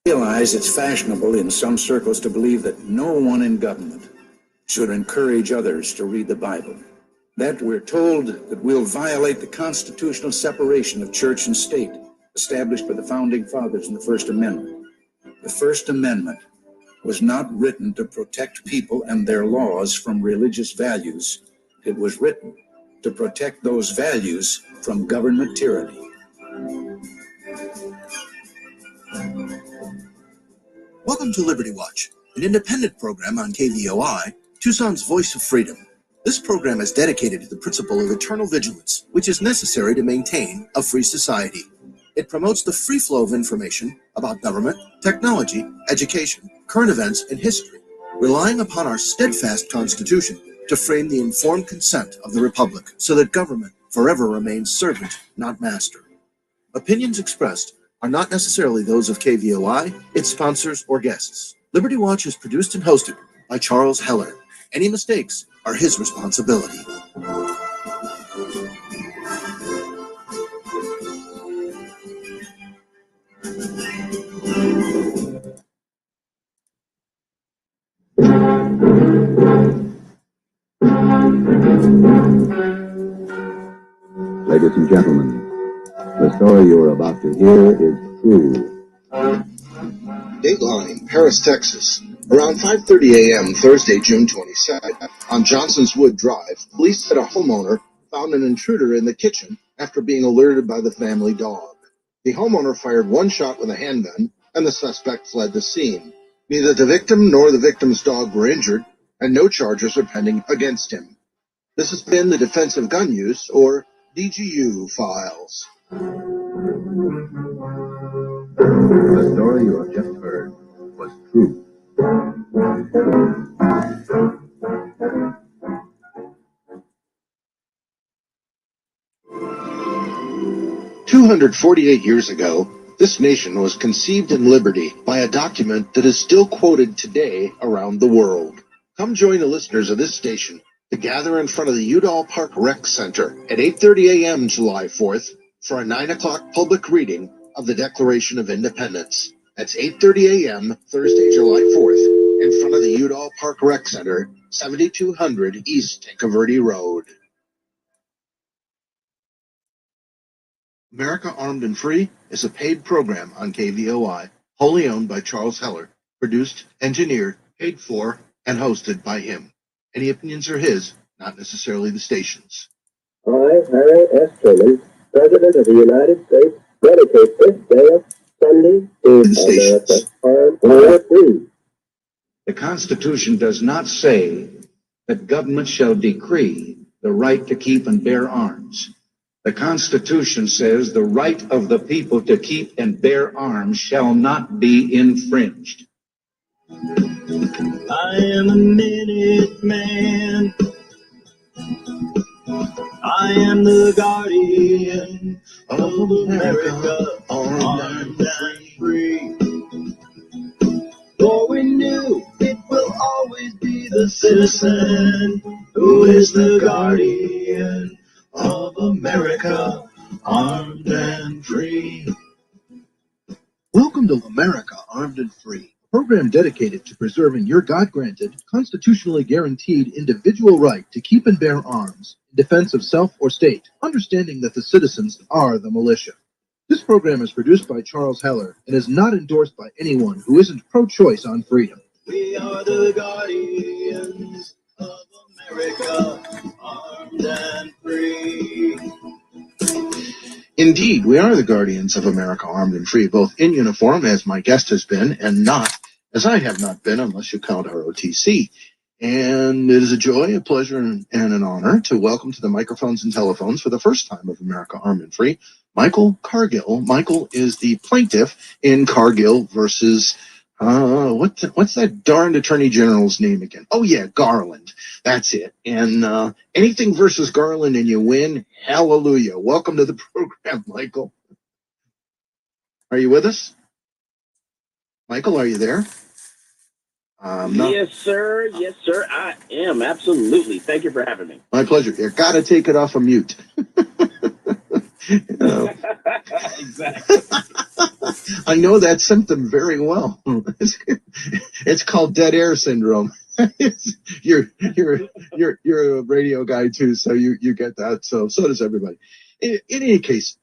Realize it's fashionable in some circles to believe that no one in government should encourage others to read the Bible. That we're told that we'll violate the constitutional separation of church and state established by the Founding Fathers in the First Amendment. The First Amendment was not written to protect people and their laws from religious values. It was written to protect those values from government tyranny. Welcome to Liberty Watch, an independent program on KVOI, Tucson's Voice of Freedom. This program is dedicated to the principle of eternal vigilance, which is necessary to maintain a free society. It promotes the free flow of information about government, technology, education, current events, and history, relying upon our steadfast Constitution to frame the informed consent of the Republic so that government forever remains servant, not master. Opinions expressed are not necessarily those of KVOI, its sponsors, or guests. Liberty Watch is produced and hosted by Charles Heller. Any mistakes are his responsibility. Ladies and gentlemen, the story you are about to hear is true. Dateline, Paris, Texas. Around 5:30 a.m. Thursday, June 22nd, on Johnson's Wood Drive, police said a homeowner found an intruder in the kitchen after being alerted by the family dog. The homeowner fired one shot with a handgun, and the suspect fled the scene. Neither the victim nor the victim's dog were injured, and no charges are pending against him. This has been the Defensive Gun Use, or DGU, Files. The story you have just heard was true. 248 years ago, this nation was conceived in liberty by a document that is still quoted today around the world. Come join the listeners of this station to gather in front of the Udall Park Rec Center at 8:30 a.m. July 4th for a 9 o'clock public reading of the Declaration of Independence. That's 8:30 a.m. Thursday, July 4th, in front of the Udall Park Rec Center, 7200 East Tankerverde Road. America Armed and Free is a paid program on KVOI, wholly owned by Charles Heller, produced, engineered, paid for, and hosted by him. Any opinions are his, not necessarily the station's. I, Harry S. Truman, President of the United States, dedicate this day of Sunday to America Armed and Free. The Constitution does not say that government shall decree the right to keep and bear arms. The Constitution says the right of the people to keep and bear arms shall not be infringed. I am a minute man. I am the guardian of America, armed and free. For we knew it will always be the citizen who is the guardian of America, armed and free. Welcome to America Armed and Free, a program dedicated to preserving your God-granted, constitutionally guaranteed individual right to keep and bear arms in defense of self or state, understanding that the citizens are the militia. This program is produced by Charles Heller and is not endorsed by anyone who isn't pro-choice on freedom. We are the guardians of America, armed and free. Indeed, we are the guardians of America Armed and Free, both in uniform, as my guest has been, and not, as I have not been, unless you count ROTC. And it is a joy, a pleasure, and an honor to welcome to the microphones and telephones for the first time of America Armed and Free, Michael Cargill. Michael is the plaintiff in Cargill versus, what's that darned attorney general's name again? Oh, yeah, Garland. That's it. And anything versus Garland and you win, hallelujah. Welcome to the program, Michael. Are you with us? Michael, are you there? Yes, sir. Yes, sir. I am. Absolutely. Thank you for having me. My pleasure. You got to take it off of mute. Exactly. I know that symptom very well. It's called dead air syndrome. you're a radio guy too, so you get that. So does everybody. In any case,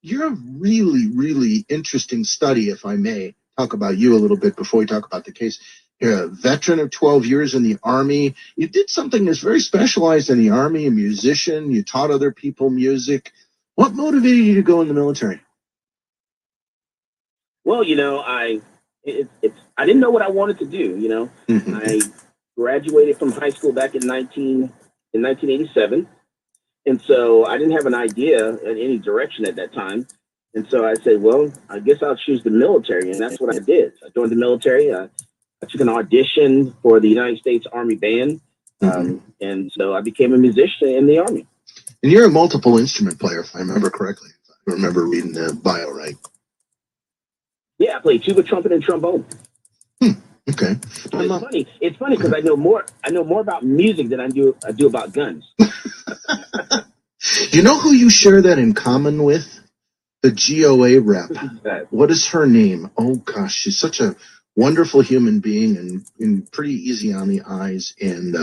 you're a really interesting study, if I may talk about you a little bit before we talk about the case. You're a veteran of 12 years in the Army. You did something that's very specialized in the Army, a musician. You taught other people music. What motivated you to go in the military? Well, I didn't know what I wanted to do. Mm-hmm. I graduated from high school back in 1987, and so I didn't have an idea in any direction at that time. And so I said, well, I guess I'll choose the military, and that's what I did. I joined the military. I took an audition for the United States Army Band, and so I became a musician in the Army. And you're a multiple instrument player, if I remember correctly. If I remember reading the bio right. Yeah, I play tuba, trumpet, and trombone. Okay. It's funny because I know more about music than I do about guns. You know who you share that in common with? The GOA rep. What is her name? Oh gosh, she's such a wonderful human being and pretty easy on the eyes. And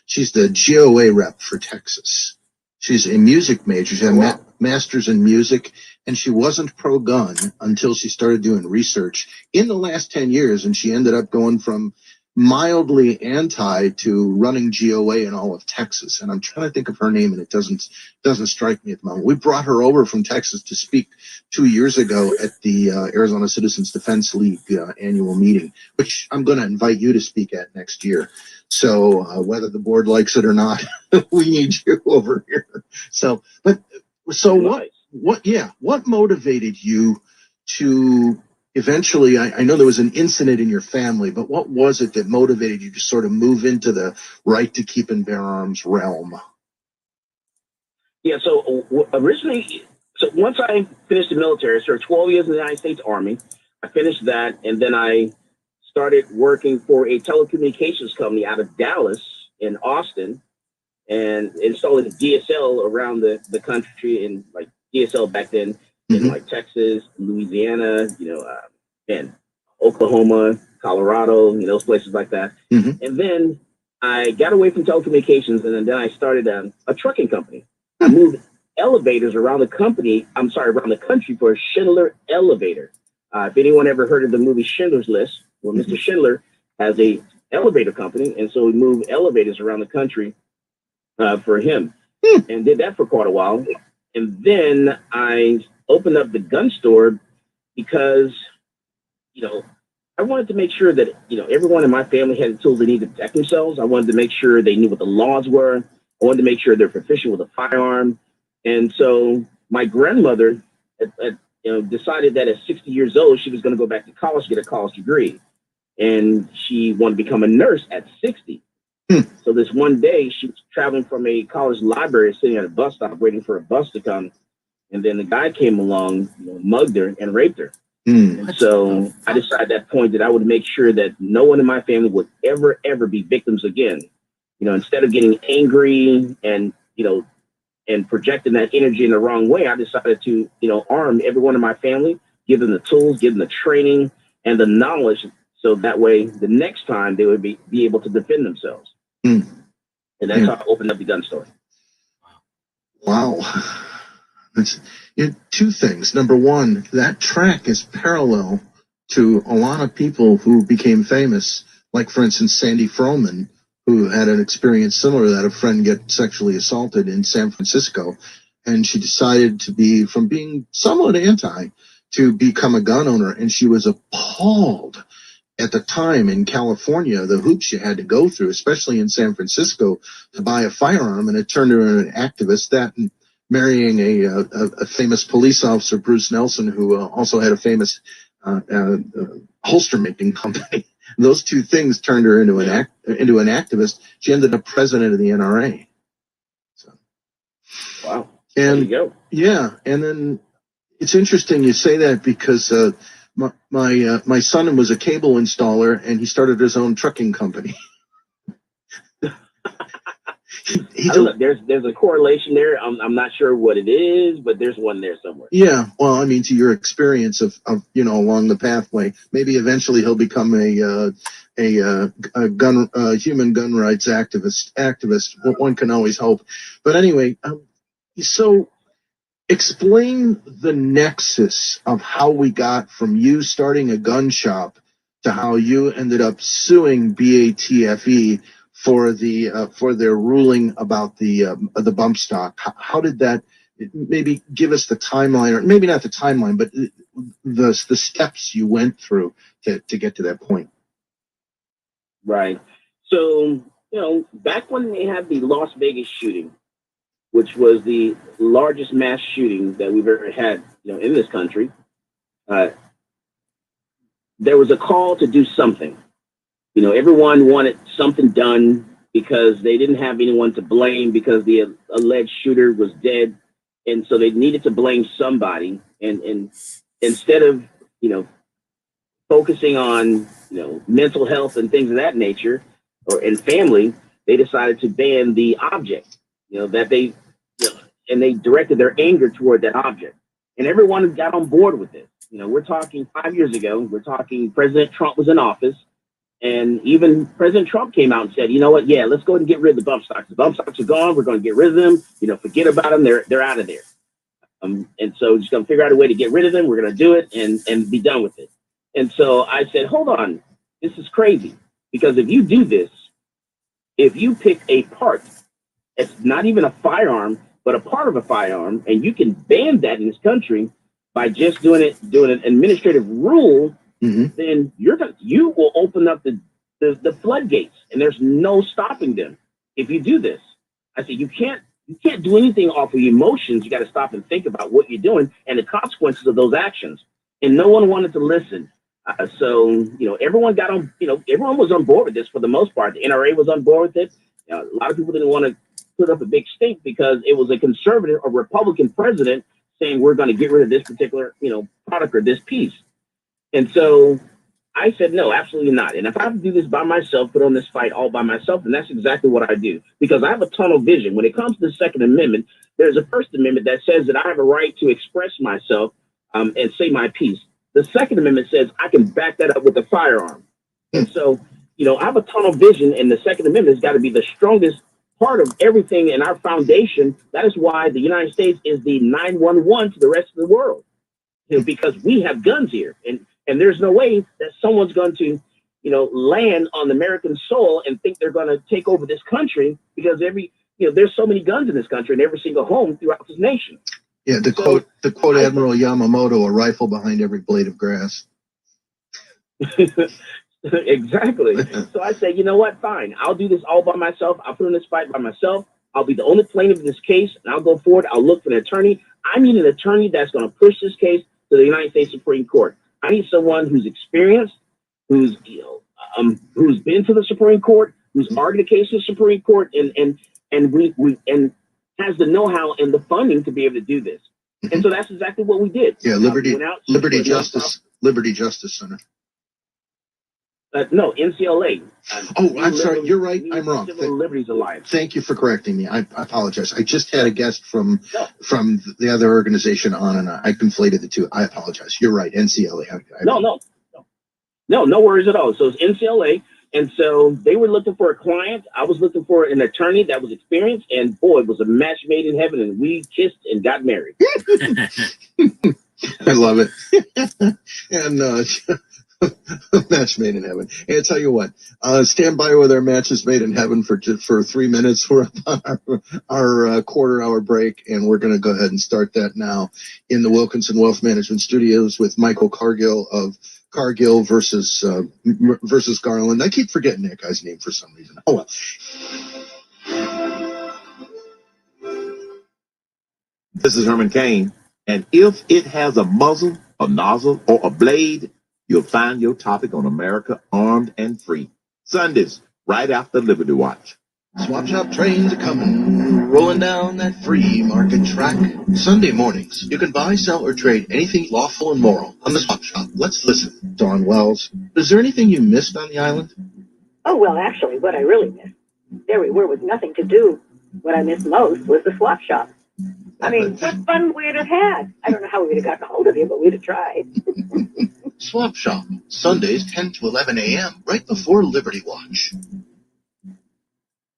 she's the GOA rep for Texas. She's a music major. She had a master's in music, and she wasn't pro-gun until she started doing research in the last 10 years, and she ended up going from mildly anti to running GOA in all of Texas. And I'm trying to think of her name, and it doesn't strike me at the moment. We brought her over from Texas to speak 2 years ago at the Arizona Citizens Defense League annual meeting, which I'm going to invite you to speak at next year. So whether the board likes it or not, we need you over here. So Nice. What motivated you to eventually, I know there was an incident in your family, but what was it that motivated you to sort of move into the right to keep and bear arms realm? Yeah, so originally, once I finished the military, I served 12 years in the United States Army. I finished that, and then I started working for a telecommunications company out of Dallas in Austin and installing DSL around the country, and like DSL back then in like Texas, Louisiana, and Oklahoma, Colorado, those places like that. And then I got away from telecommunications, and then I started a trucking company. I moved elevators around the country for Schindler Elevator. If anyone ever heard of the movie Schindler's List, well, Mr. Schindler has a elevator company, and so we moved elevators around the country for him, and did that for quite a while. And then I opened up the gun store because, I wanted to make sure that, everyone in my family had the tools they need to protect themselves. I wanted to make sure they knew what the laws were. I wanted to make sure they're proficient with a firearm. And so my grandmother decided that at 60 years old, she was going to go back to college to get a college degree. And she wanted to become a nurse at 60. So this one day, she was traveling from a college library, sitting at a bus stop, waiting for a bus to come. And then the guy came along, mugged her and raped her. And so I decided at that point that I would make sure that no one in my family would ever be victims again. Instead of getting angry and projecting that energy in the wrong way, I decided to, arm everyone in my family, give them the tools, give them the training and the knowledge. So that way, the next time they would be able to defend themselves. And that's how I opened up the gun store. Wow. Two things. Number one, that track is parallel to a lot of people who became famous, like, for instance, Sandy Froman, who had an experience similar to that, a friend get sexually assaulted in San Francisco. And she decided from being somewhat anti to become a gun owner. And she was appalled at the time in California, the hoops you had to go through, especially in San Francisco, to buy a firearm. And it turned her into an activist. That and marrying a famous police officer, Bruce Nelson, who also had a famous holster making company. Those two things turned her into an activist. She ended up president of the NRA. So, wow. And there you go. Yeah, and then it's interesting you say that because my son was a cable installer, and he started his own trucking company. Look, there's a correlation there. I'm not sure what it is, but there's one there somewhere. Yeah, well, I mean, to your experience of along the pathway, maybe eventually he'll become a human gun rights activist. One can always hope. But anyway, so explain the nexus of how we got from you starting a gun shop to how you ended up suing BATFE for their ruling about the bump stock. How did that? Maybe give us the timeline, or maybe not the timeline, but the steps you went through to get to that point. Right. So, back when they had the Las Vegas shooting, which was the largest mass shooting that we've ever had, in this country, there was a call to do something. Everyone wanted something done because they didn't have anyone to blame because the alleged shooter was dead. And so they needed to blame somebody. And instead of, focusing on, mental health and things of that nature and family, they decided to ban the object, that they, and they directed their anger toward that object. And everyone got on board with this. We're talking 5 years ago. We're talking President Trump was in office. And even President Trump came out and said, you know what? Yeah, let's go ahead and get rid of the bump stocks. The bump stocks are gone. We're going to get rid of them. Forget about them. They're out of there. And so just going to figure out a way to get rid of them. We're going to do it and be done with it. And so I said, hold on. This is crazy. Because if you do this, if you pick a part, it's not even a firearm, but a part of a firearm, and you can ban that in this country by just doing an administrative rule, then you will open up the floodgates, and there's no stopping them if you do this. I said you can't do anything off of emotions. You got to stop and think about what you're doing and the consequences of those actions. And no one wanted to listen. So everyone got on. Everyone was on board with this for the most part. The NRA was on board with it. A lot of people didn't want to put up a big stink because it was a conservative or Republican president saying we're going to get rid of this particular product or this piece. And so I said, no, absolutely not. And if I have to do this by myself, put on this fight all by myself, then that's exactly what I do. Because I have a tunnel vision. When it comes to the Second Amendment, there's a First Amendment that says that I have a right to express myself and say my piece. The Second Amendment says I can back that up with a firearm. And so, I have a tunnel vision, and the Second Amendment has got to be the strongest part of everything in our foundation. That is why the United States is the 911 to the rest of the world. Because we have guns here. And there's no way that someone's going to, land on American soil and think they're going to take over this country because there's so many guns in this country in every single home throughout this nation. Yeah, to quote Admiral Yamamoto, a rifle behind every blade of grass. Exactly. So I say, you know what? Fine. I'll do this all by myself. I'll put in this fight by myself. I'll be the only plaintiff in this case, and I'll go forward. I'll look for an attorney. I need an attorney that's going to push this case to the United States Supreme Court. I need someone who's experienced, who's been to the Supreme Court, who's argued a case to the Supreme Court, and has the know-how and the funding to be able to do this. And so that's exactly what we did. Yeah, Liberty Justice Center. No, NCLA. I'm sorry. You're right. I'm wrong. Civil Liberties Alliance. Thank you for correcting me. I apologize. I just had a guest from the other organization on, and I conflated the two. I apologize. You're right. NCLA. No worries at all. So it's NCLA. And so they were looking for a client. I was looking for an attorney that was experienced. And boy, it was a match made in heaven. And we kissed and got married. I love it. And match made in heaven. And I tell you what, stand by with our matches made in heaven for 3 minutes. We're on our quarter-hour break, and we're going to go ahead and start that now in the Wilkinson Wealth Management Studios with Michael Cargill of Cargill versus Garland. I keep forgetting that guy's name for some reason. Oh well. This is Herman Cain, and if it has a muzzle, a nozzle, or a blade, you'll find your topic on America Armed and Free. Sundays, right after Liberty Watch. Swap shop trains are coming, rolling down that free market track. Sunday mornings, you can buy, sell, or trade anything lawful and moral on the swap shop. Let's listen. Dawn Wells, is there anything you missed on the island? Oh, well, actually, what I really missed. There we were with nothing to do. what I missed most was the swap shop. I mean, what fun we'd have had. I don't know how we'd have gotten a hold of you, but we'd have tried. Swap Shop, Sundays 10 to 11 a.m., right before Liberty Watch.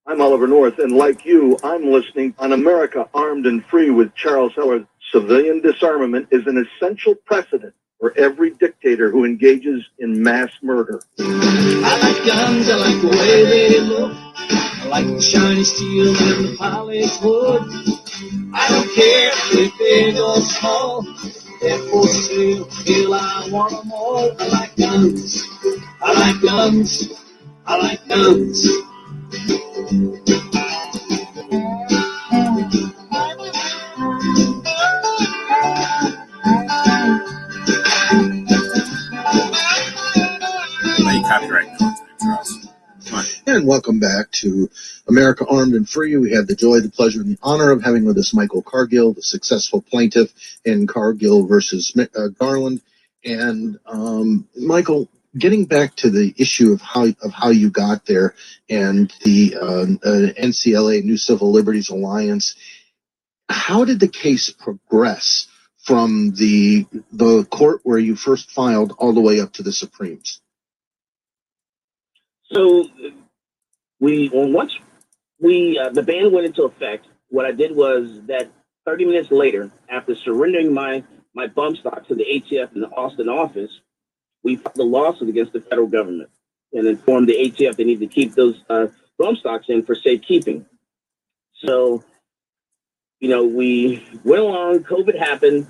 I'm Oliver North, and like you, I'm listening on America Armed and Free with Charles Heller. Civilian disarmament is an essential precedent for every dictator who engages in mass murder. I like guns, I like the way they look. I like the shiny steel and the polished wood. I don't care if they're big or small. They're for sale, till I want them all. I like guns, I like guns, I like guns. Copyright content, Charles. And welcome back to America Armed and Free. We have the joy, the pleasure, and the honor of having with us Michael Cargill, the successful plaintiff in Cargill versus Garland. And Michael, getting back to the issue of how you got there and the NCLA, New Civil Liberties Alliance, how did the case progress from the court where you first filed all the way up to the Supremes? So once the ban went into effect, what I did was that 30 minutes later, after surrendering my bump stock to the ATF in the Austin office, we filed a lawsuit against the federal government and informed the ATF they need to keep those bump stocks in for safekeeping. So, we went along, COVID happened,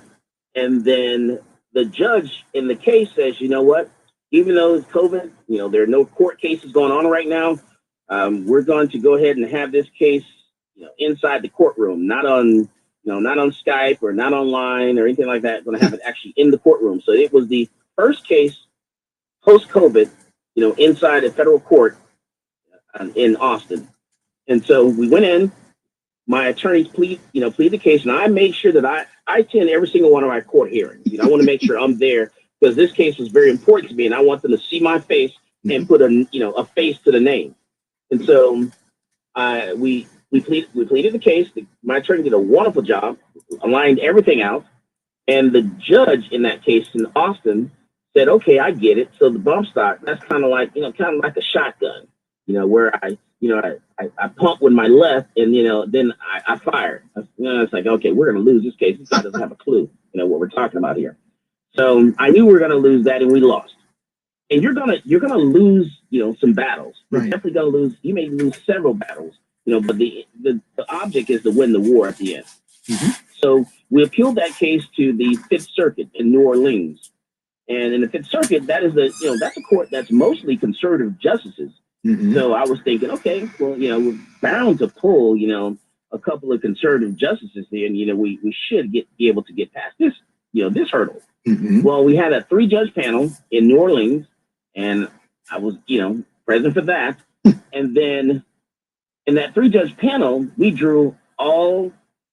and then the judge in the case says, you know what? Even though it's COVID, there are no court cases going on right now. We're going to go ahead and have this case, inside the courtroom, not on Skype or not online or anything like that. We're going to have it actually in the courtroom. So it was the first case post-COVID, inside a federal court in Austin. And so we went in. My attorneys plead the case, and I made sure that I attend every single one of my court hearings. I want to make sure I'm there, because this case was very important to me, and I want them to see my face and put a face to the name. And so we pleaded the case. My attorney did a wonderful job, aligned everything out, and the judge in that case in Austin said, "Okay, I get it. So the bump stock, that's kind of like a shotgun, where I pump with my left, and then I fire. It's like, okay, we're going to lose this case. This guy doesn't have a clue, what we're talking about here." So I knew we were going to lose that, and we lost. And you're gonna lose, some battles. You're definitely gonna lose. You may lose several battles, but the object is to win the war at the end. Mm-hmm. So we appealed that case to the Fifth Circuit in New Orleans, and in the Fifth Circuit, that's a court that's mostly conservative justices. Mm-hmm. So I was thinking, okay, well, we're bound to pull, a couple of conservative justices there, and we should be able to get past this, this hurdle. Mm-hmm. Well, we had a 3-judge panel in New Orleans, and I was, present for that. And then in that 3-judge panel, we drew all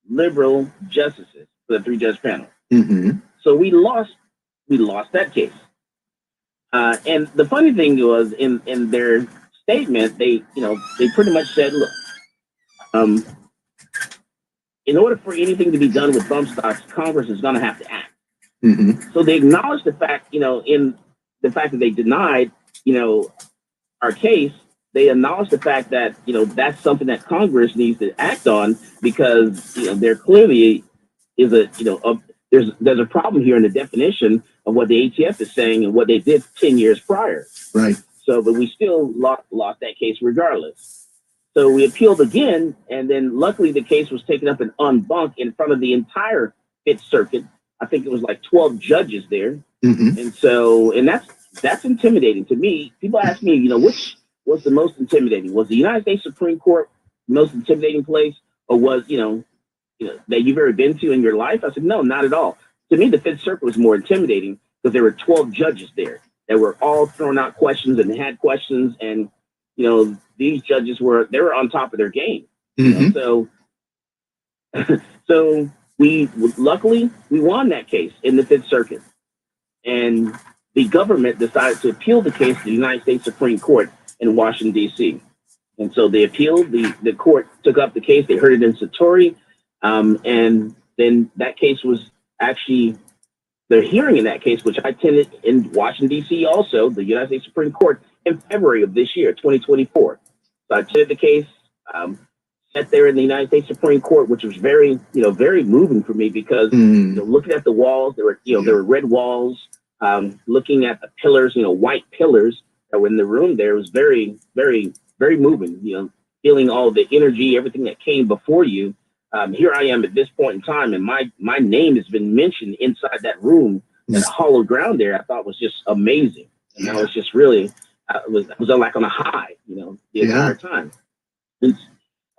liberal justices for the 3-judge panel. Mm-hmm. So we lost that case. And the funny thing was, in their statement, they pretty much said, look, in order for anything to be done with bump stocks, Congress is going to have to act. Mm-hmm. So they acknowledged the fact, in the fact that they denied, our case. They acknowledged the fact that, that's something that Congress needs to act on, because, there clearly is there's a problem here in the definition of what the ATF is saying and what they did 10 years prior. Right. So, but we still lost that case regardless. So we appealed again, and then luckily the case was taken up en banc in front of the entire Fifth Circuit. I think it was like 12 judges there. Mm-hmm. And so, and that's intimidating to me. People ask me, which was the most intimidating? Was the United States Supreme Court the most intimidating place, or was, that you've ever been to in your life? I said, no, not at all. To me, the Fifth Circuit was more intimidating because there were 12 judges there that were all throwing out questions and had questions. And, these judges were on top of their game. Mm-hmm. So we luckily won that case in the Fifth Circuit, and the government decided to appeal the case to the United States Supreme Court in Washington, D.C. And so they appealed. The court took up the case. They heard it in Satori. And then that case was actually, the hearing in that case, which I attended in Washington, D.C. also, the United States Supreme Court, in February of this year, 2024. So I attended the case, sat there in the United States Supreme Court, which was very, very moving for me because looking at the walls, there were red walls, looking at the pillars, white pillars that were in the room there was very, very, very moving, feeling all the energy, everything that came before you. Here I am at this point in time, and my name has been mentioned inside that room, that hollow ground there. I thought was just amazing, and I was just really, was like on a high, the entire time.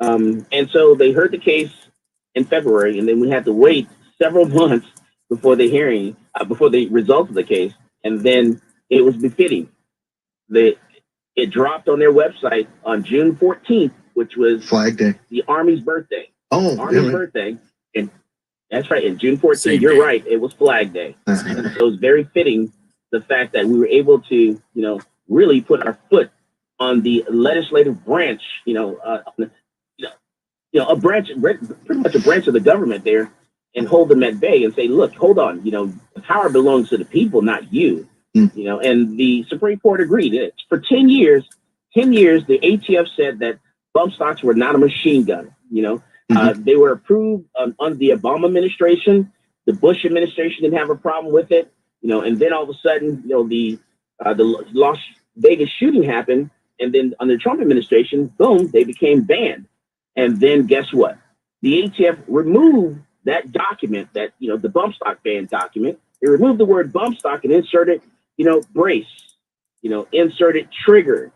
And so they heard the case in February, and then we had to wait several months before the hearing, before the results of the case, and then it was befitting. It dropped on their website on June 14th, which was Flag Day, the Army's birthday. Oh, Army's birthday, and that's right. And June 14th, you're right. It was Flag Day, and so it was very fitting the fact that we were able to, really put our foot on the legislative branch, a branch, pretty much a branch of the government there, and hold them at bay and say, look, hold on, the power belongs to the people, not you. And the Supreme Court agreed. For 10 years, the ATF said that bump stocks were not a machine gun. They were approved under the Obama administration. The Bush administration didn't have a problem with it. And then all of a sudden, the Las Vegas shooting happened. And then under the Trump administration, boom, they became banned. And then guess what? The ATF removed that document, that, the bump stock ban document. They removed the word bump stock and inserted, brace, inserted trigger,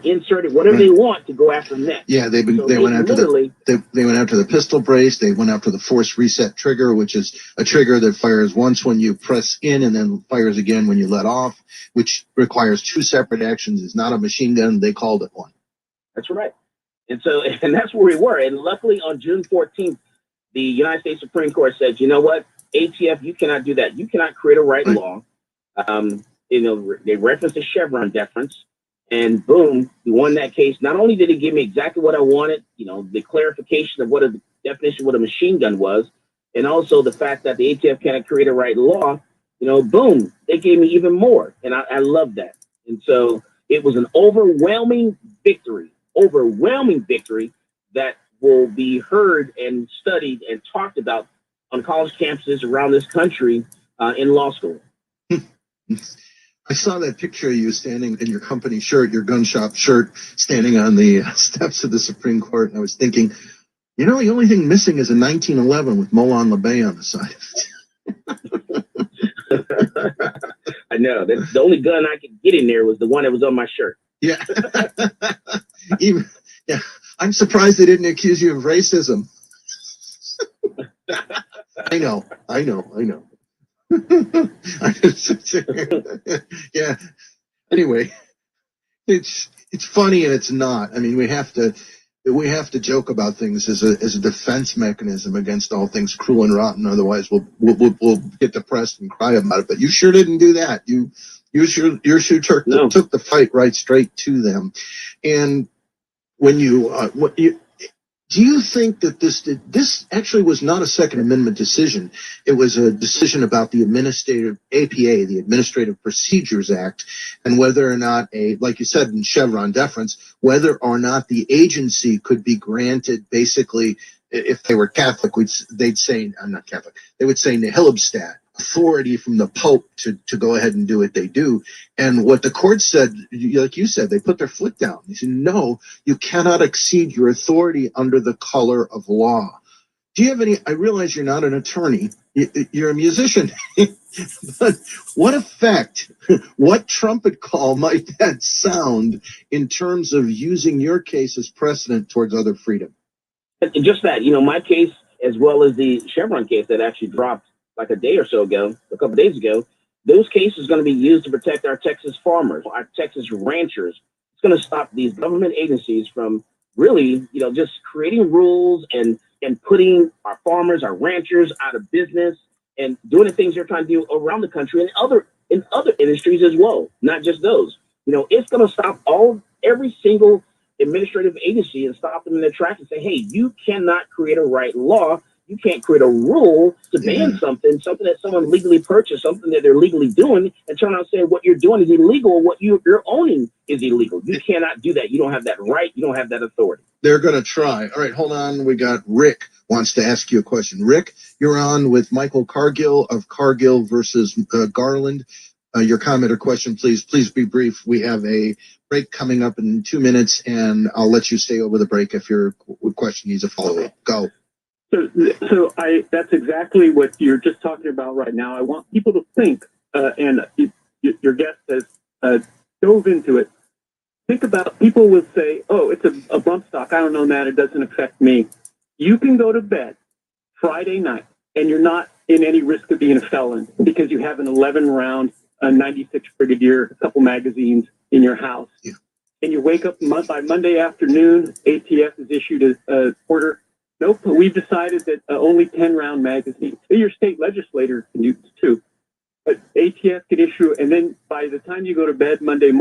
inserted whatever they want to go after next. Yeah, they went after they went after the pistol brace. They went after the force reset trigger, which is a trigger that fires once when you press in and then fires again when you let off, which requires two separate actions. It's not a machine gun. They called it one. That's right. And so, and that's where we were. And luckily on June 14th, the United States Supreme Court said, you know what, ATF, you cannot do that. You cannot create a right law. They referenced the Chevron deference. And boom, we won that case. Not only did it give me exactly what I wanted, the clarification of what a definition, what a machine gun was, and also the fact that the ATF cannot create a right law, boom, they gave me even more. And I love that. And so it was an overwhelming victory that will be heard and studied and talked about on college campuses around this country in law school. I saw that picture of you standing in your company shirt, your gun shop shirt, standing on the steps of the Supreme Court. And I was thinking, the only thing missing is a 1911 with Molon LeBay on the side. I know. That's the only gun I could get in there was the one that was on my shirt. Yeah. I'm surprised they didn't accuse you of racism. I know. Yeah. Anyway, it's funny and it's not. I mean, we have to joke about things as a defense mechanism against all things cruel and rotten. Otherwise, we'll get depressed and cry about it. But you sure didn't do that. You sure took the fight right straight to them. And when do you think that this actually was not a Second Amendment decision? It was a decision about the Administrative APA, the Administrative Procedures Act, and whether or not like you said in Chevron deference, whether or not the agency could be granted, basically, if they were Catholic, they'd say, I'm not Catholic, they would say Nihilobstat, authority from the Pope to go ahead and do what they do. And what the court said, like you said, they put their foot down. They said, no, you cannot exceed your authority under the color of law. Do you have any, I realize you're not an attorney, you're a musician, but what effect, what trumpet call might that sound in terms of using your case as precedent towards other freedom? Just that, my case, as well as the Chevron case that actually dropped like a couple days ago, those cases are going to be used to protect our Texas farmers, our Texas ranchers. It's going to stop these government agencies from really, just creating rules and putting our farmers, our ranchers out of business and doing the things they're trying to do around the country and in other industries as well, not just those. It's going to stop every single administrative agency and stop them in their tracks and say, hey, you cannot create a right law. You can't create a rule to ban something that someone legally purchased, something that they're legally doing, and turn around and say what you're doing is illegal or what you're owning is illegal. You cannot do that. You don't have that right. You don't have that authority. They're going to try. All right, hold on. We got Rick wants to ask you a question. Rick, you're on with Michael Cargill of Cargill versus Garland. Your comment or question, please be brief. We have a break coming up in 2 minutes, and I'll let you stay over the break if your question needs a follow-up. Go. So that's exactly what you're just talking about right now. I want people to think, and your guest has dove into it. Think about, people will say, oh, it's a bump stock. I don't know, man. It doesn't affect me. You can go to bed Friday night, and you're not in any risk of being a felon because you have an 11-round 96 Brigadier, a couple magazines in your house. Yeah. And you wake up by Monday afternoon, ATF has issued a order. Nope, we've decided that only 10-round magazines. Your state legislator can use too. But ATF can issue, and then by the time you go to bed Monday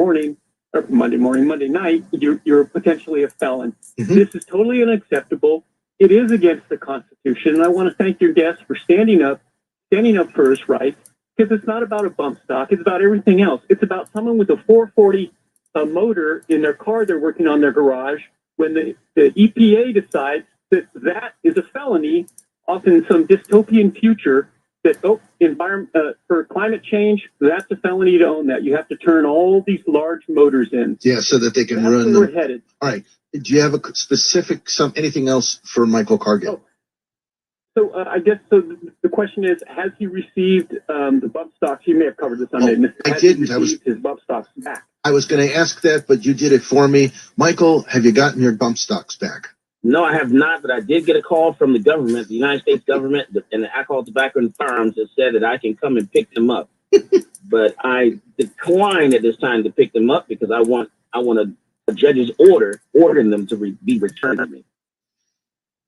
night, you're potentially a felon. Mm-hmm. This is totally unacceptable. It is against the Constitution, and I want to thank your guest for standing up for his rights, because it's not about a bump stock. It's about everything else. It's about someone with a 440 motor in their car they're working on their garage when the EPA decides that is a felony, often in some dystopian future, that, for climate change, that's a felony to own that. You have to turn all these large motors in. Yeah, so that they can that's run where them. We're headed. All right. Do you have a specific, anything else for Michael Cargill? So I guess the question is, has he received the bump stocks? You may have covered this on I didn't. His bump stocks back. I was going to ask that, but you did it for me. Michael, have you gotten your bump stocks back? No, I have not, but I did get a call from the government, the United States government, and the Alcohol, Tobacco, and Firearms that said that I can come and pick them up. But I declined at this time to pick them up because I want a judge's ordering them to be returned to me.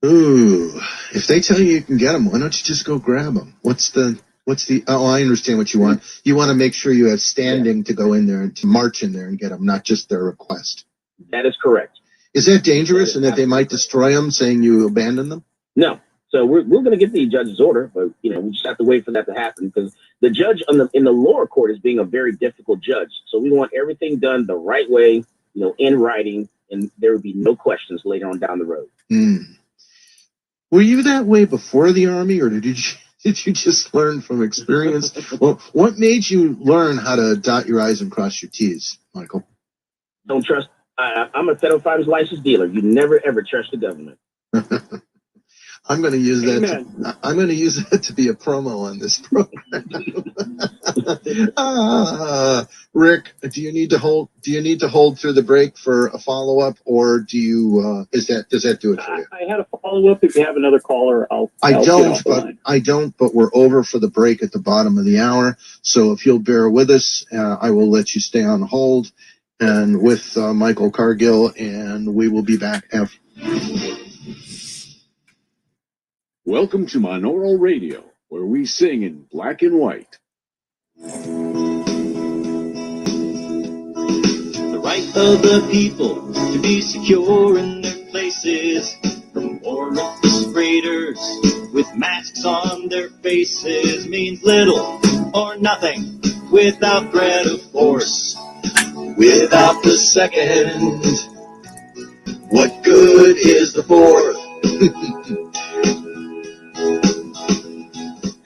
Ooh, if they tell you can get them, why don't you just go grab them? What's the, I understand what you want. You want to make sure you have standing to go in there and to march in there and get them, not just their request. That is correct. Is that dangerous and that they might destroy them, saying you abandon them? No. So we're going to get the judge's order, but we just have to wait for that to happen because the judge in the lower court is being a very difficult judge. So we want everything done the right way, in writing, and there would be no questions later on down the road. Were you that way before the Army, or did you just learn from experience? Well, what made you learn how to dot your I's and cross your T's, Michael? Don't trust. I'm a federal firearms licensed dealer. You never ever trust the government. I'm going to use that. I'm going to use that to be a promo on this program. Rick, do you need to hold through the break for a follow up, or do you? Does that do it for you? I had a follow up. If you have another caller, I don't. But we're over for the break at the bottom of the hour. So if you'll bear with us, I will let you stay on hold, and with Michael Cargill, and we will be back after. Welcome to Monaural Radio, where we sing in black and white. The right of the people to be secure in their places from warrantless raiders with masks on their faces means little or nothing without threat of force. Without the second, what good is the fourth?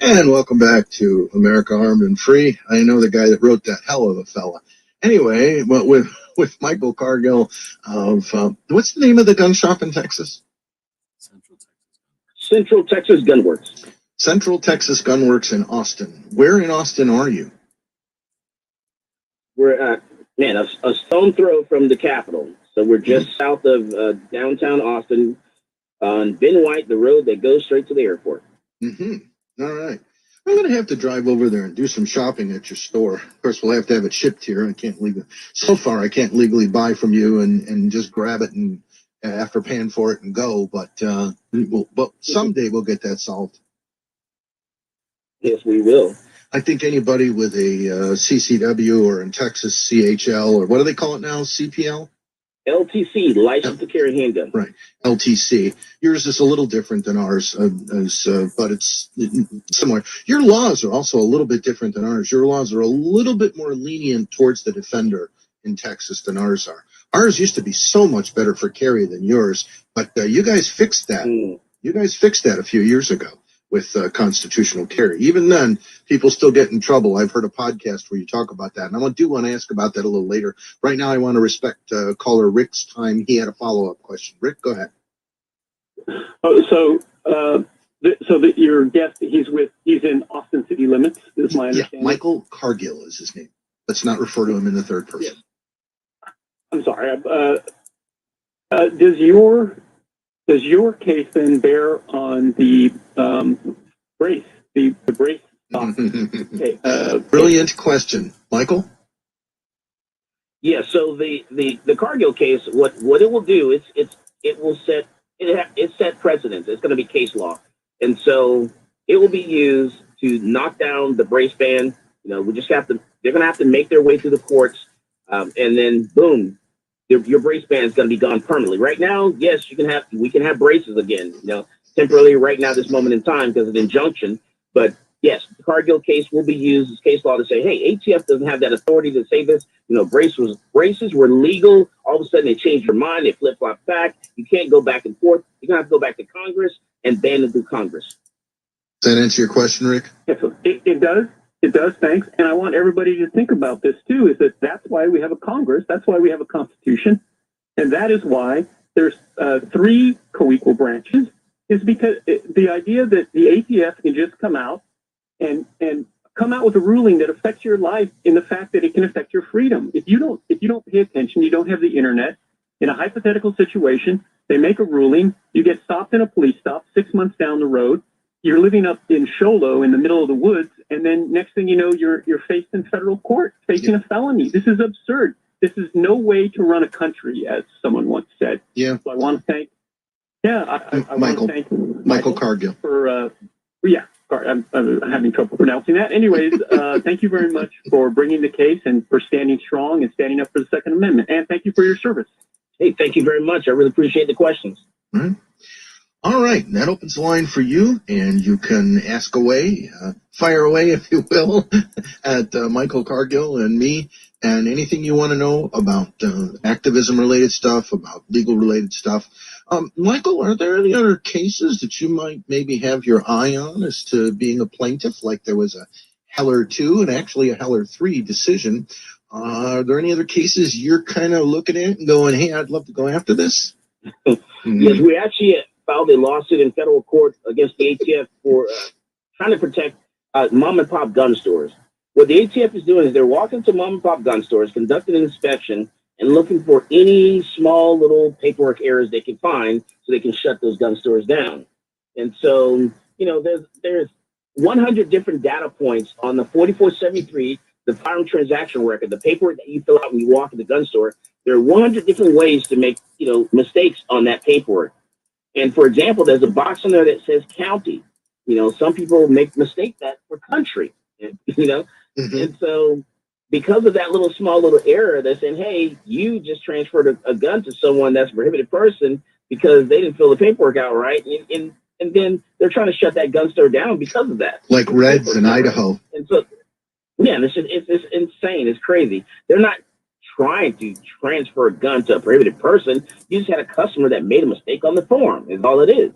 And welcome back to America Armed and Free. I know the guy that wrote that, hell of a fella. Anyway, but with Michael Cargill of, what's the name of the gun shop in Texas? Central Texas Gunworks. Central Texas Gunworks in Austin. Where in Austin are you? We're a stone throw from the Capitol. So we're just south of downtown Austin on Ben White, the road that goes straight to the airport. Mm-hmm. All right. I'm going to have to drive over there and do some shopping at your store. Of course, we'll have to have it shipped here. I can't legally buy from you and just grab it and after paying for it and go. But someday we'll get that solved. Yes, we will. I think anybody with a CCW or in Texas CHL or what do they call it now? CPL? LTC, license to carry handgun. Right, LTC. Yours is a little different than ours, but it's similar. Your laws are also a little bit different than ours. Your laws are a little bit more lenient towards the defender in Texas than ours are. Ours used to be so much better for carry than yours, but you guys fixed that. You guys fixed that a few years ago with constitutional carry. Even then, people still get in trouble. I've heard a podcast where you talk about that, and I do want to ask about that a little later. Right now, I want to respect caller Rick's time. He had a follow-up question. Rick, go ahead. So your guest, he's in Austin city limits, is my understanding. Yeah, Michael Cargill is his name. Let's not refer to him in the third person. Yeah. I'm sorry. Does your case then bear on the brace, the brace? Okay. Brilliant question, Michael. Yeah. So the Cargill case, what it will do is it set precedents. It's going to be case law, and so it will be used to knock down the brace ban. They're going to have to make their way through the courts, and then boom. Your brace ban is going to be gone permanently. Right now, yes, we can have braces again, temporarily right now, this moment in time because of the injunction. But yes, the Cargill case will be used as case law to say, hey, ATF doesn't have that authority to say this. Braces were legal. All of a sudden, they changed their mind. They flip-flopped back. You can't go back and forth. You're going to have to go back to Congress and ban it through Congress. Does that answer your question, Rick? Yeah, so it does. It does, thanks. And I want everybody to think about this, too, is that's why we have a Congress. That's why we have a Constitution. And that is why there's 3 co-equal branches, is because the idea that the ATF can just come out and come out with a ruling that affects your life in the fact that it can affect your freedom. If you don't pay attention, you don't have the internet, in a hypothetical situation, they make a ruling, you get stopped in a police stop 6 months down the road, you're living up in Sholo in the middle of the woods, and then next thing you know, you're faced in federal court, facing a felony. This is absurd. This is no way to run a country, as someone once said. Yeah. So I want to thank, I want to thank Michael Cargill. For, I'm having trouble pronouncing that. Anyways, thank you very much for bringing the case and for standing strong and standing up for the Second Amendment. And thank you for your service. Hey, thank you very much. I really appreciate the questions. All right, that opens the line for you, and you can ask away, fire away, if you will, at Michael Cargill and me, and anything you want to know about activism-related stuff, about legal-related stuff. Michael, are there any other cases that you might maybe have your eye on as to being a plaintiff, like there was a Heller 2 and actually a Heller 3 decision? Are there any other cases you're kind of looking at and going, hey, I'd love to go after this? Yes, we actually filed a lawsuit in federal court against the ATF for trying to protect mom and pop gun stores. What the ATF is doing is they're walking to mom and pop gun stores, conducting an inspection, and looking for any small little paperwork errors they can find so they can shut those gun stores down. And so, there's 100 different data points on the 4473, the firearm transaction record, the paperwork that you fill out when you walk in the gun store. There are 100 different ways to make, mistakes on that paperwork. And for example, there's a box in there that says county. Some people make mistake that for country, And so because of that small little error, they're saying, hey, you just transferred a gun to someone that's a prohibited person because they didn't fill the paperwork out right. And then they're trying to shut that gun store down because of that. Like Reds in Idaho. And so, it's insane. It's crazy. They're not trying to transfer a gun to a prohibited person. You just had a customer that made a mistake on the form, is all it is.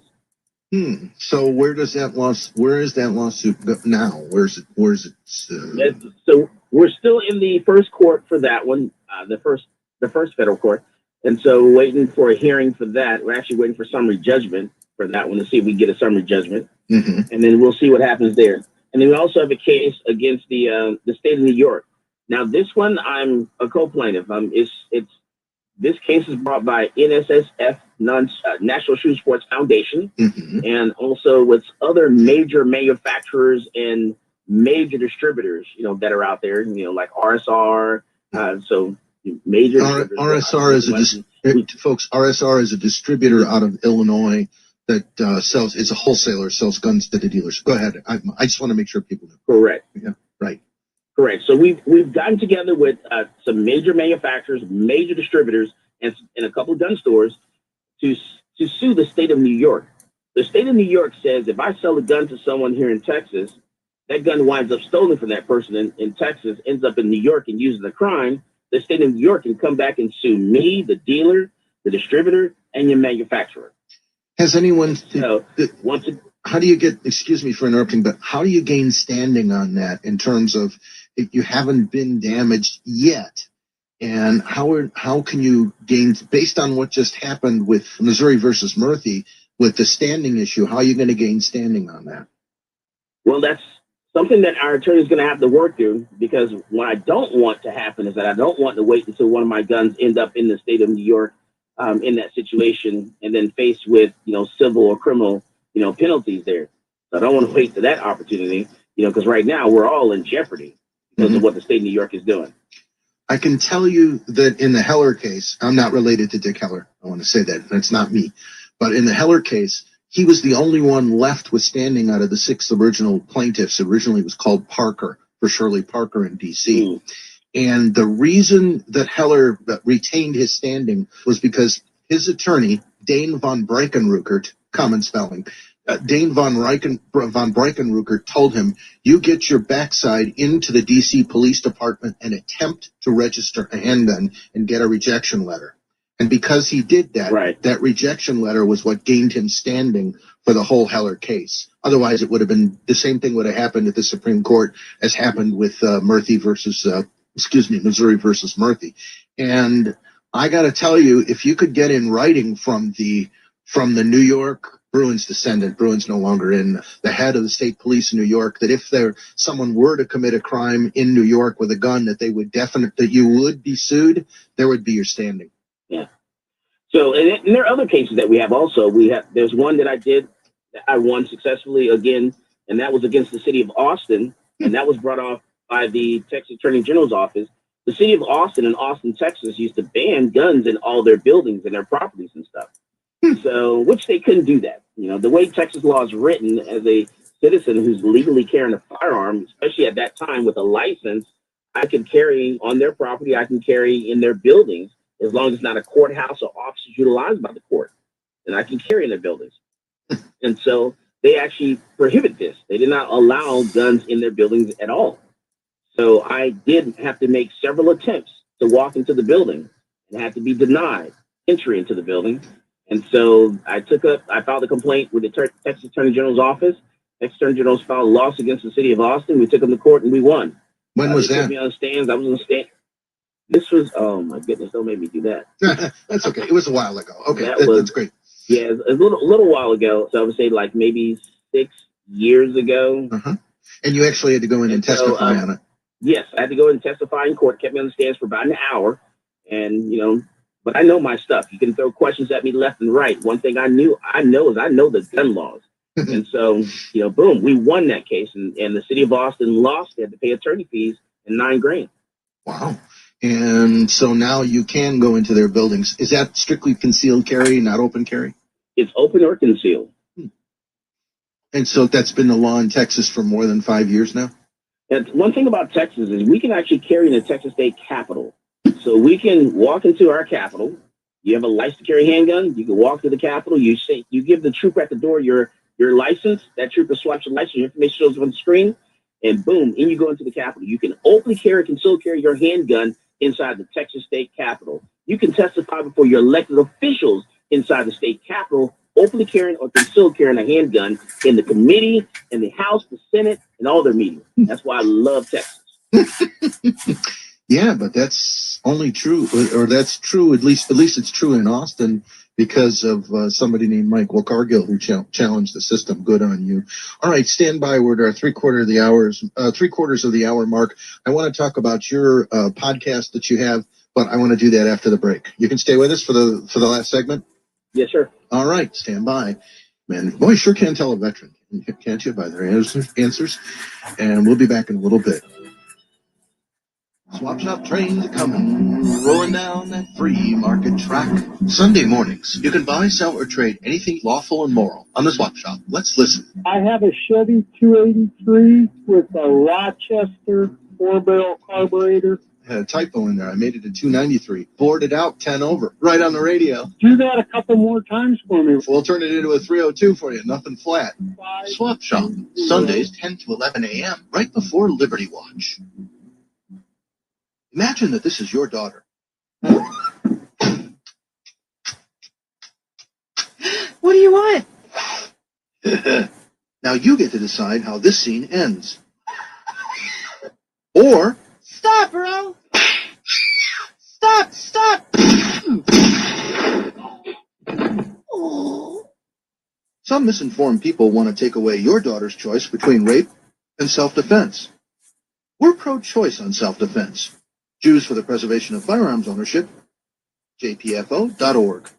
So where is that lawsuit now? Where's it? So we're still in the first court for that one, the first federal court. And so we're waiting for a hearing for that. We're actually waiting for summary judgment for that one to see if we get a summary judgment. And then we'll see what happens there. And then we also have a case against the state of New York. Now, this one, I'm a co-plaintiff. This case is brought by NSSF, National Shooting Sports Foundation, and also with other major manufacturers and major distributors, that are out there, like RSR. So major RSR is a distributor out of Illinois that sells. It's a wholesaler, sells guns to the dealers. Go ahead. I just want to make sure people know. Correct. Yeah. Right. Correct. So we've gotten together with some major manufacturers, major distributors, and a couple of gun stores to sue the state of New York. The state of New York says if I sell a gun to someone here in Texas, that gun winds up stolen from that person in Texas, ends up in New York and uses a crime. The state of New York can come back and sue me, the dealer, the distributor, and your manufacturer. Has anyone? How do you get? Excuse me for interrupting, but how do you gain standing on that in terms of if you haven't been damaged yet? And how can you gain based on what just happened with Missouri versus Murphy with the standing issue? How are you going to gain standing on that? Well, that's something that our attorney is going to have to work through, because what I don't want to happen is that I don't want to wait until one of my guns end up in the state of New York in that situation and then faced with, civil or criminal, penalties there. So I don't want to wait for that opportunity, because right now we're all in jeopardy because of what the state of New York is doing. I can tell you that in the Heller case, I'm not related to Dick Heller. I want to say that. That's not me. But in the Heller case, he was the only one left with standing out of the 6 original plaintiffs. Originally, it was called Parker, for Shirley Parker in D.C. And the reason that Heller retained his standing was because his attorney, Dane von Breckenruckert, common spelling, Dane von Breckenruckert told him, you get your backside into the D.C. Police Department and attempt to register a handgun and get a rejection letter. And because he did that, that rejection letter was what gained him standing for the whole Heller case. Otherwise, it would have been the same thing would have happened at the Supreme Court as happened with Missouri versus Murphy. And I got to tell you, if you could get in writing from the New York Bruins descendant, Bruins no longer in, the head of the state police in New York, that if someone were to commit a crime in New York with a gun, that that you would be sued, there would be your standing. Yeah. So, and there are other cases that we have also. There's one that I won successfully again, and that was against the city of Austin, and that was brought off by the Texas Attorney General's office. The city of Austin in Austin, Texas used to ban guns in all their buildings and their properties and stuff. So, which they couldn't do that. The way Texas law is written, as a citizen who's legally carrying a firearm, especially at that time with a license, I can carry on their property, I can carry in their buildings, as long as it's not a courthouse or offices utilized by the court, and I can carry in their buildings. And so they actually prohibit this. They did not allow guns in their buildings at all. So I did have to make several attempts to walk into the building and had to be denied entry into the building. And so I filed a complaint with the Texas Attorney General's office. Texas Attorney General's filed a lawsuit against the city of Austin. We took them to court and we won. When was that? Put me on the stands. I was on the stand. This was, oh my goodness, don't make me do that. That's okay. It was a while ago. Okay, that's great. Yeah, a little while ago. So I would say like maybe 6 years ago. And you actually had to go in and testify on it. Yes, I had to go and testify in court. Kept me on the stands for about an hour. And, but I know my stuff. You can throw questions at me left and right. One thing I know the gun laws. And so, boom, we won that case. And the city of Austin lost. They had to pay attorney fees and $9,000. Wow. And so now you can go into their buildings. Is that strictly concealed carry, not open carry? It's open or concealed. And so that's been the law in Texas for more than 5 years now? And one thing about Texas is we can actually carry in the Texas State Capitol. So we can walk into our Capitol. You have a license to carry handgun. You can walk to the Capitol. You give the trooper at the door your license. That trooper swipes your license. Your information shows up on the screen. And boom, in you go into the Capitol. You can openly carry, concealed carry your handgun inside the Texas State Capitol. You can testify before your elected officials inside the state Capitol, openly carrying or concealed carrying a handgun in the committee, in the House, the Senate, and all their meetings. That's why I love Texas. Yeah, but that's only true, or that's true, at least it's true in Austin because of somebody named Michael Cargill who challenged the system. Good on you. All right, stand by. We're at our three-quarters of the hour mark. I want to talk about your podcast that you have, but I want to do that after the break. You can stay with us for the last segment? Yes, sir. All right, stand by. Man, boy, sure can tell a veteran, can't you, by their answers? And we'll be back in a little bit. Swap shop trains are coming, rolling down that free market track. Sunday mornings, you can buy, sell, or trade anything lawful and moral on the swap shop. Let's listen. I have a Chevy 283 with a Rochester 4-barrel carburetor. had a typo in there. I made it a 293. Bored it out 10 over. Right on the radio. Do that a couple more times for me. We'll turn it into a 302 for you. Nothing flat. Swap Shop. Sundays 10 to 11 a.m. right before Liberty Watch. Imagine that this is your daughter. What do you want? Now you get to decide how this scene ends. Or... Stop, bro! Stop! Some misinformed people want to take away your daughter's choice between rape and self-defense. We're pro-choice on self-defense. Jews for the Preservation of Firearms Ownership, jpfo.org.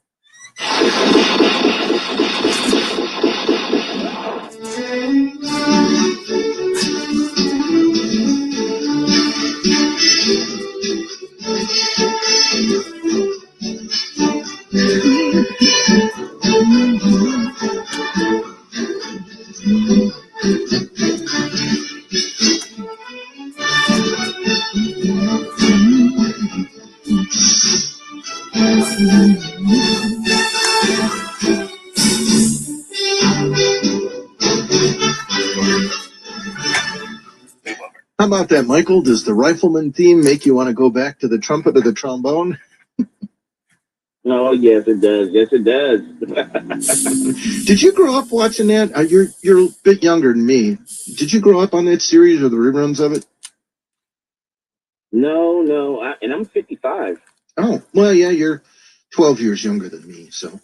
How about that, Michael? Does the rifleman theme make you want to go back to the trumpet or the trombone? Oh, yes, it does. Yes, it does. Did you grow up watching that? You're a bit younger than me. Did you grow up on that series or the reruns of it? No. And I'm 55. Oh, well, yeah, you're 12 years younger than me, so.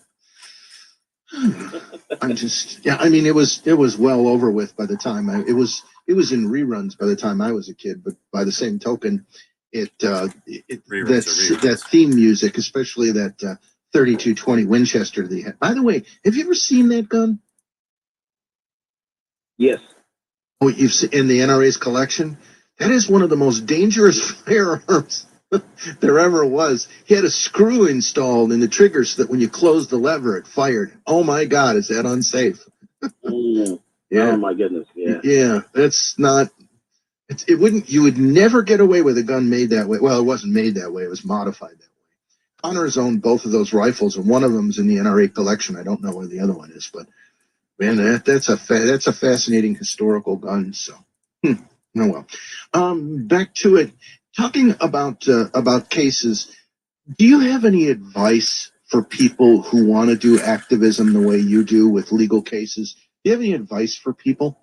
I mean, it was well over with by the time it was in reruns by the time I was a kid, but by the same token, that theme music, especially that 3220 Winchester they had. By the way, have you ever seen that gun? Yes. Oh, you've seen in the NRA's collection? That is one of the most dangerous firearms there ever was. He had a screw installed in the trigger so that when you closed the lever, it fired. Oh my God, is that unsafe? Yeah. Oh my goodness. Yeah. Yeah, that's not. You would never get away with a gun made that way. Well, it wasn't made that way. It was modified that way. Connors owned both of those rifles, and one of them's in the NRA collection. I don't know where the other one is, but man, that's a fascinating historical gun. So, oh well. Back to it. Talking about cases, do you have any advice for people who want to do activism the way you do with legal cases? Do you have any advice for people?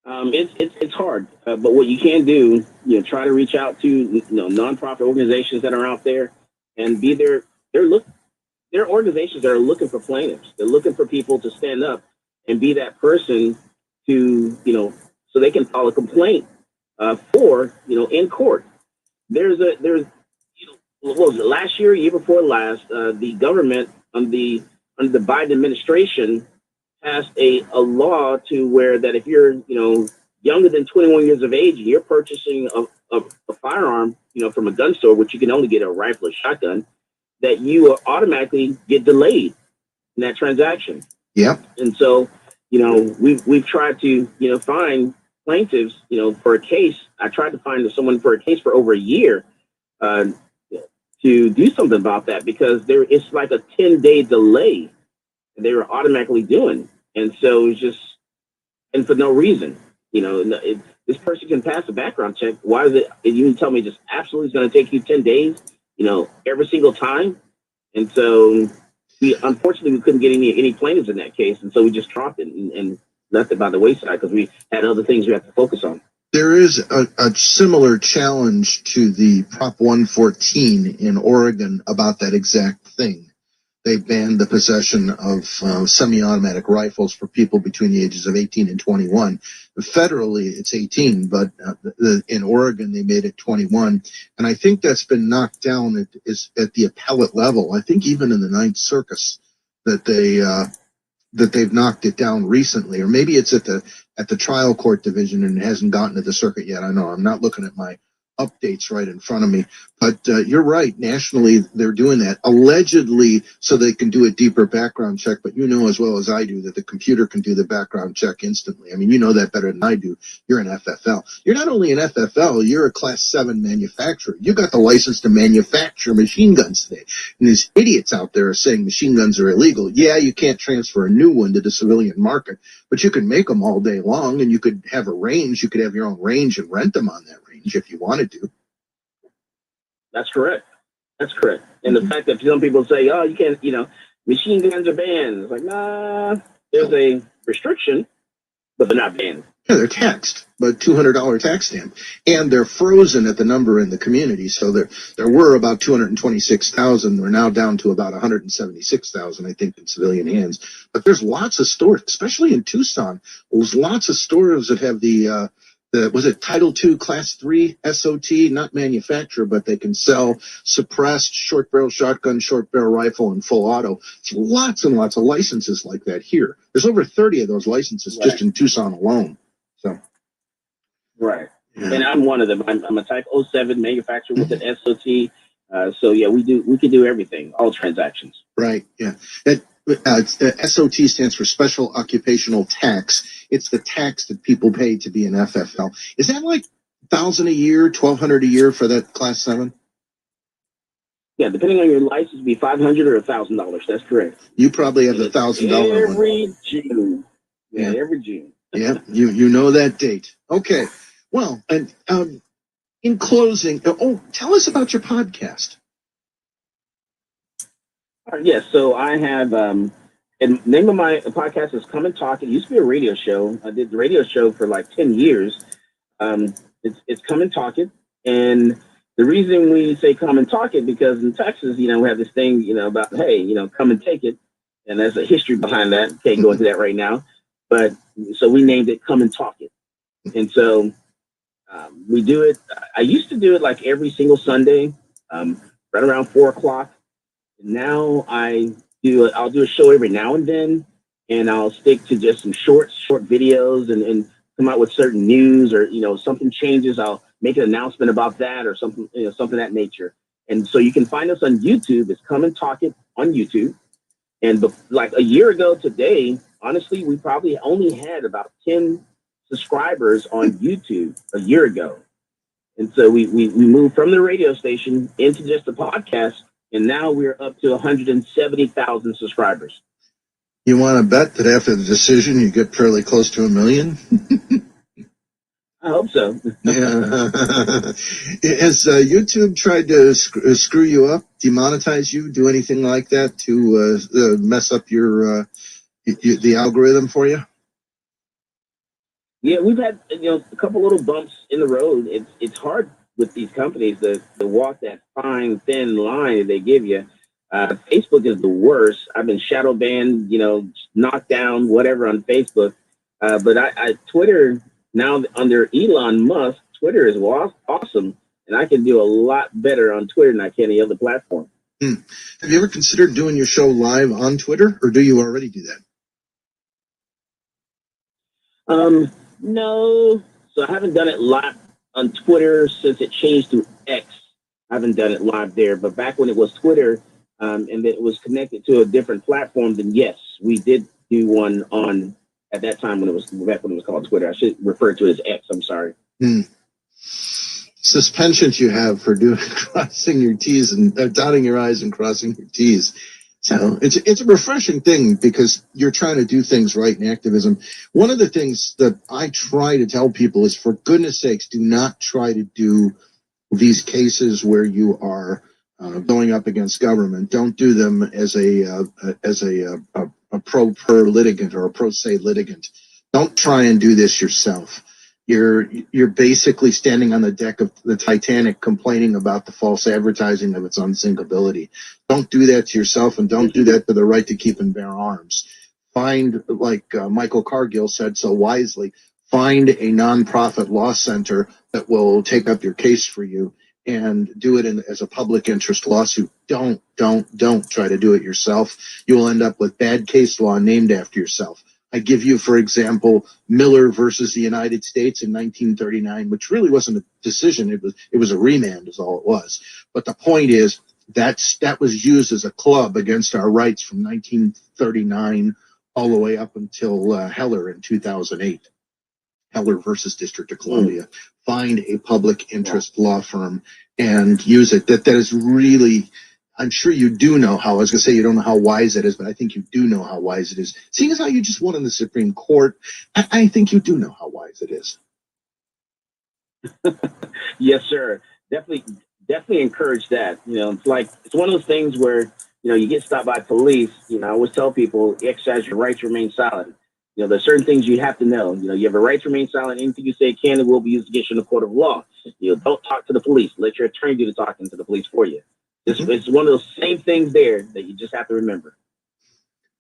It's hard, but what you can do, try to reach out to nonprofit organizations that are out there, and be there. They're organizations that are looking for plaintiffs. They're looking for people to stand up and be that person to so they can file a complaint for in court. What was it, last year before last, the government under the Biden administration passed a law to where that if you're younger than 21 years of age and you're purchasing a firearm from a gun store, which you can only get a rifle or shotgun, that you automatically get delayed in that transaction. Yeah. And so we've tried to find plaintiffs for a case. I tried to find someone for a case for over a year to do something about that, because it's like a 10-day delay they were automatically doing. And so it's just, and for no reason, this person can pass a background check. Why is it, you tell me just absolutely it's going to take you 10 days, every single time? And so unfortunately, we couldn't get any plaintiffs in that case. And so we just dropped it and left it by the wayside because we had other things we had to focus on. There is a similar challenge to the Prop 114 in Oregon about that exact thing. They banned the possession of semi-automatic rifles for people between the ages of 18 and 21. Federally, it's 18, but in Oregon, they made it 21. And I think that's been knocked down at the appellate level. I think even in the Ninth Circuit that they've knocked it down recently, or maybe it's at the trial court division and it hasn't gotten to the circuit yet. I know I'm not looking at my updates right in front of me. But you're right. Nationally, they're doing that allegedly so they can do a deeper background check. But you know as well as I do that the computer can do the background check instantly. I mean, you know that better than I do. You're an FFL. You're not only an FFL, you're a Class 7 manufacturer. You got the license to manufacture machine guns today. And these idiots out there are saying machine guns are illegal. Yeah, you can't transfer a new one to the civilian market, but you can make them all day long, and you could have a range. You could have your own range and rent them on that range if you wanted to. That's correct. That's correct. And the fact that some people say, oh, you can't, machine guns are banned. It's like, nah, there's a restriction, but they're not banned. Yeah, they're taxed, but $200 tax stamp, and they're frozen at the number in the community. So there were about 226,000. We're now down to about 176,000, I think, in civilian hands. But there's lots of stores, especially in Tucson. There's lots of stores that have the was it Title II Class 3 SOT, not manufacturer, but they can sell suppressed short barrel shotgun, short barrel rifle, and full auto. There's lots and lots of licenses like that here. There's over 30 of those licenses just in Tucson alone. So, right. Yeah. And I'm one of them. I'm a Type 07 manufacturer with an SOT. So yeah, we can do everything, all transactions. Right. Yeah. SOT stands for Special Occupational Tax. It's the tax that people pay to be an FFL. Is that like $1,000 a year, $1,200 a year for that Class 7? Yeah, depending on your license, it'd be $500 or $1,000. That's correct. You probably have the $1,000 one. Every June. Yeah, every June. Yeah, you know that date. Okay. Well, and in closing, tell us about your podcast. Yes, so I have, and the name of my podcast is Come and Talk. It used to be a radio show. I did the radio show for like 10 years. It's Come and Talk It. And the reason we say Come and Talk It, because in Texas, we have this thing, about, hey, come and take it. And there's a history behind that. Can't go into that right now. But so we named it Come and Talk It. And so we do it. I used to do it like every single Sunday, right around 4 o'clock. Now I'll do a show every now and then, and I'll stick to just some short videos and come out with certain news, or something changes, I'll make an announcement about that or something, something of that nature. And so you can find us on YouTube. It's Come and Talk It on YouTube. And like a year ago today, honestly, we probably only had about 10 subscribers on YouTube a year ago. And so we moved from the radio station into just the podcast. And now we're up to 170,000 subscribers. You want to bet that after the decision, you get fairly close to 1 million? I hope so. Yeah. Has YouTube tried to screw you up, demonetize you, do anything like that to mess up the algorithm for you? Yeah, we've had a couple little bumps in the road. It's hard with these companies to walk that fine, thin line that they give you. Facebook is the worst. I've been shadow banned, knocked down, whatever on Facebook. But I Twitter, now under Elon Musk, Twitter is awesome. And I can do a lot better on Twitter than I can any other platform. Have you ever considered doing your show live on Twitter, or do you already do that? No. So I haven't done it live on Twitter since it changed to X. I haven't done it live there, but back when it was Twitter, and it was connected to a different platform, then yes, we did do one on at that time when it was called Twitter. I should refer to it as X. I'm sorry. Suspensions you have for crossing your T's and dotting your I's and crossing your T's. So it's a refreshing thing because you're trying to do things right in activism. One of the things that I try to tell people is, for goodness sakes, do not try to do these cases where you are going up against government. Don't do them as a pro per litigant or a pro se litigant. Don't try and do this yourself. You're basically standing on the deck of the Titanic complaining about the false advertising of its unsinkability. Don't do that to yourself, and don't do that to the right to keep and bear arms. Find, like Michael Cargill said so wisely, find a nonprofit law center that will take up your case for you and do it as a public interest lawsuit. Don't try to do it yourself. You will end up with bad case law named after yourself. I give you, for example, Miller versus the United States in 1939, which really wasn't a decision. It was a remand is all it was. But the point is that was used as a club against our rights from 1939 all the way up until Heller in 2008. Heller versus District of Columbia. Find a public interest law firm and use it. That is really, I'm sure you do know how, I was going to say you don't know how wise it is, but I think you do know how wise it is. Seeing as how you just won in the Supreme Court, I think you do know how wise it is. Yes, sir. Definitely encourage that. You know, it's one of those things where, you know, you get stopped by police. You know, I always tell people, exercise your right to remain silent. You know, there's certain things you have to know. You know, you have a right to remain silent. Anything you say can and will be used against you in the court of law. You know, don't talk to the police. Let your attorney do the talking to the police for you. It's one of those same things there that you just have to remember.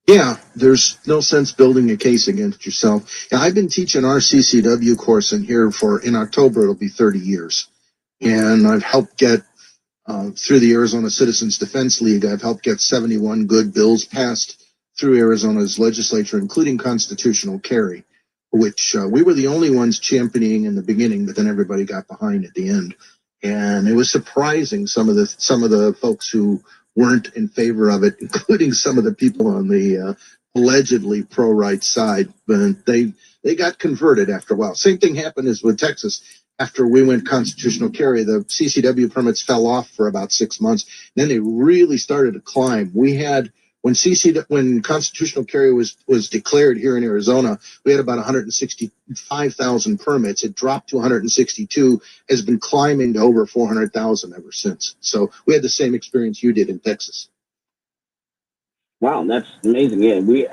Yeah, there's no sense building a case against yourself. Yeah, I've been teaching our CCW course in here in October, it'll be 30 years. And I've helped get, through the Arizona Citizens Defense League, I've helped get 71 good bills passed through Arizona's legislature, including constitutional carry, which we were the only ones championing in the beginning, but then everybody got behind at the end. And it was surprising some of the folks who weren't in favor of it, including some of the people on the allegedly pro-right side, but they got converted after a while. Same thing happened as with Texas. After we went constitutional carry, the CCW permits fell off for about 6 months. Then they really started to climb. We had, when constitutional carry was declared here in Arizona, we had about 165,000 permits. It dropped to 162, has been climbing to over 400,000 ever since. So we had the same experience you did in Texas. Wow, that's amazing. Yeah, we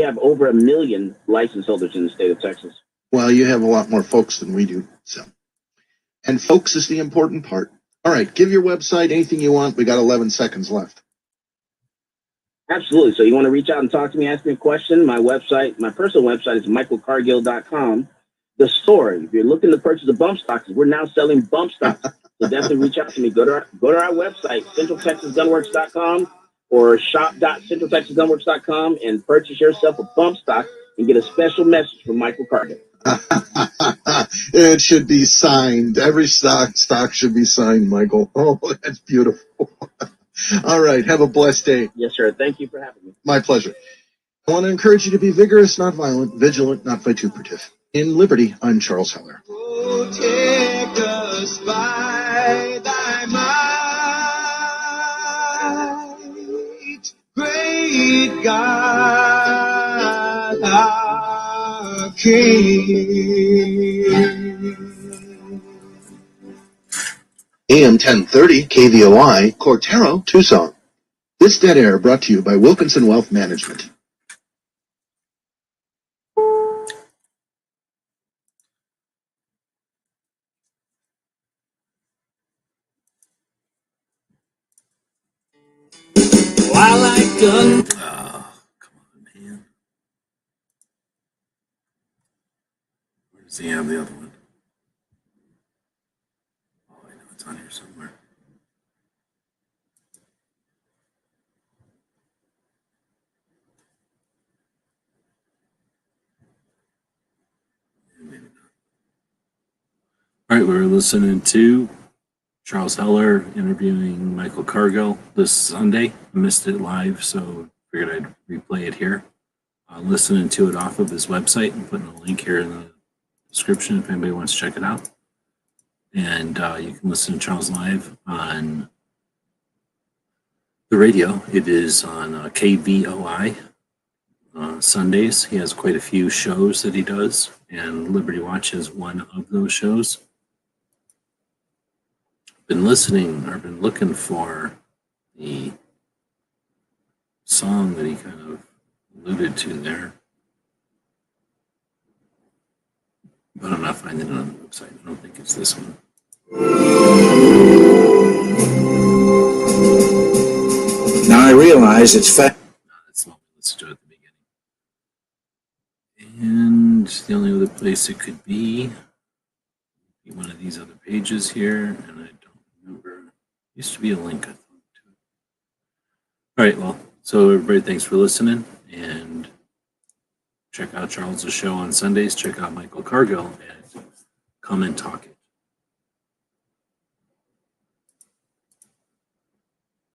have over 1 million license holders in the state of Texas. Well, you have a lot more folks than we do. So, and folks is the important part. All right, give your website, anything you want. We got 11 seconds left. Absolutely. So you want to reach out and talk to me, ask me a question. My website, my personal website is michaelcargill.com. The store, if you're looking to purchase a bump stock, we're now selling bump stocks. So definitely reach out to me. Go to our website, centraltexasgunworks.com or shop.centraltexasgunworks.com and purchase yourself a bump stock and get a special message from Michael Cargill. It should be signed. Every stock should be signed, Michael. Oh, that's beautiful. All right. Have a blessed day. Yes, sir. Thank you for having me. My pleasure. I want to encourage you to be vigorous, not violent, vigilant, not vituperative. In liberty, I'm Charles Heller. Protect us by thy might, great God, our King. AM 1030 KVOI, Cortero, Tucson. This dead air brought to you by Wilkinson Wealth Management. I like gun. Oh, come on, man. Where does he have the other one? Oh, I know it's on here somewhere. Maybe not. All right, we're listening to Charles Heller interviewing Michael Cargill this Sunday. I missed it live, so figured I'd replay it here. Listening to it off of his website and putting a link here in the description if anybody wants to check it out. And you can listen to Charles live on the radio. It is on KVOI Sundays. He has quite a few shows that he does, and Liberty Watch is one of those shows. Been listening or been looking for the song that he kind of alluded to there, but I'm not finding it on the website. I don't think it's this one. Now I realize it's fact. No, that's not. Let's do it at the beginning. And the only other place it could be one of these other pages here, and I don't remember. Used to be a link, I thought, to it. All right, well, so everybody, thanks for listening, and check out Charles's show on Sundays. Check out Michael Cargill at Come and Talk It.